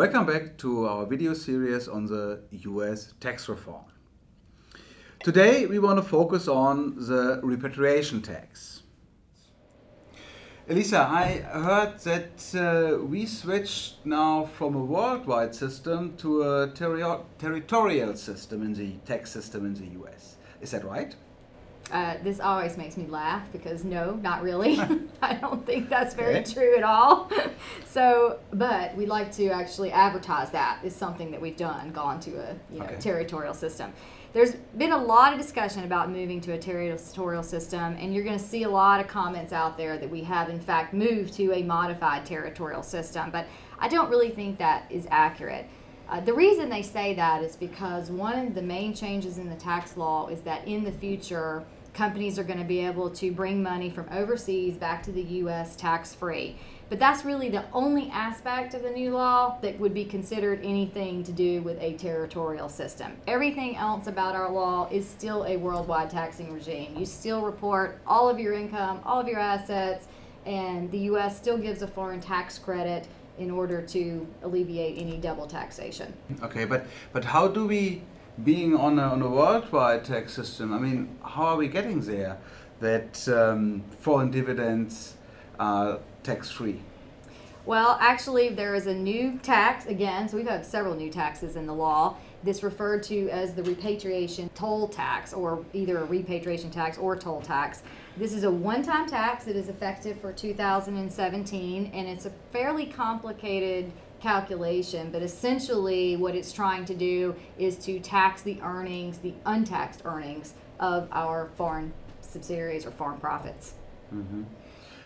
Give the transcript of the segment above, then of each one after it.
Welcome back to our video series on the US tax reform. Today we want to focus on the repatriation tax. Elisa, I heard that we switched now from a worldwide system to a territorial system in the tax system in the US. Is that right? This always makes me laugh because no, not really. I don't think that's very true at all. But we'd like to actually advertise that is something that we've done, gone to a territorial system. There's been a lot of discussion about moving to a territorial system, and you're going to see a lot of comments out there that we have in fact moved to a modified territorial system, but I don't really think that is accurate. The reason they say that is because one of the main changes in the tax law is that in the future, companies are going to be able to bring money from overseas back to the U.S. tax-free. But that's really the only aspect of the new law that would be considered anything to do with a territorial system. Everything else about our law is still a worldwide taxing regime. You still report all of your income, all of your assets, and the U.S. still gives a foreign tax credit in order to alleviate any double taxation. Okay, but how do we, being on a worldwide tax system, I mean, how are we getting there that foreign dividends are tax-free? Well, actually, there is a new tax, again, so we've had several new taxes in the law. This referred to as the repatriation toll tax, or either a repatriation tax or toll tax. This is a one-time tax. It is effective for 2017, and it's a fairly complicated calculation, but essentially what it's trying to do is to tax the earnings, the untaxed earnings of our foreign subsidiaries or foreign profits. Mm-hmm.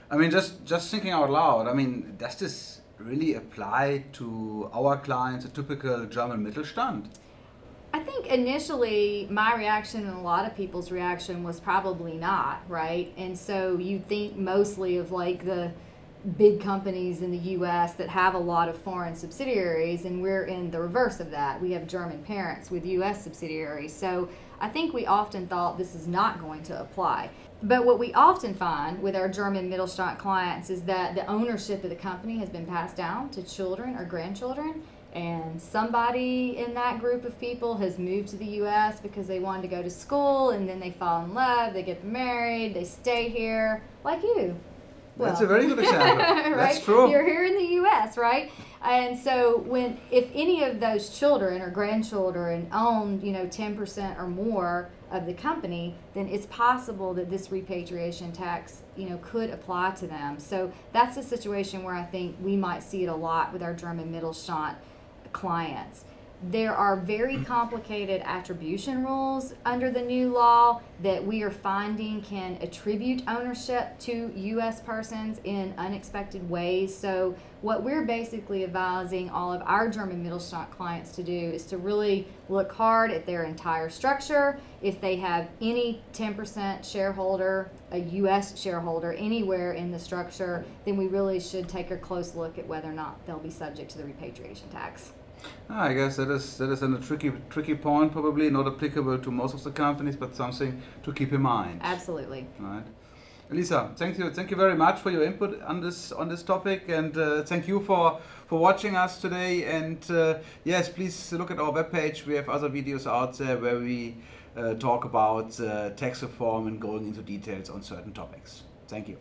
I mean, just thinking out loud, I mean, does this really apply to our clients, a typical German Mittelstand? I think initially my reaction and a lot of people's reaction was probably not, right? And so you think mostly of like the big companies in the U.S. that have a lot of foreign subsidiaries, and we're in the reverse of that. We have German parents with U.S. subsidiaries. So I think we often thought this is not going to apply. But what we often find with our German Mittelstand clients is that the ownership of the company has been passed down to children or grandchildren, and somebody in that group of people has moved to the U.S. because they wanted to go to school, and then they fall in love, they get married, they stay here, like you. Well, that's a very good example. Right? That's true. You're here in the U.S., right? And so if any of those children or grandchildren own, 10% or more of the company, then it's possible that this repatriation tax, could apply to them. So that's a situation where I think we might see it a lot with our German Mittelstand clients. There are very complicated attribution rules under the new law that we are finding can attribute ownership to U.S. persons in unexpected ways. So what we're basically advising all of our German Mittelstand clients to do is to really look hard at their entire structure. If they have any 10% shareholder, a U.S. shareholder anywhere in the structure, then we really should take a close look at whether or not they'll be subject to the repatriation tax. I guess that is a tricky point, probably not applicable to most of the companies, but something to keep in mind. Absolutely. Right. Elisa, thank you very much for your input on this topic, and thank you for watching us today. And yes, please look at our webpage. We have other videos out there where we talk about tax reform and going into details on certain topics. Thank you.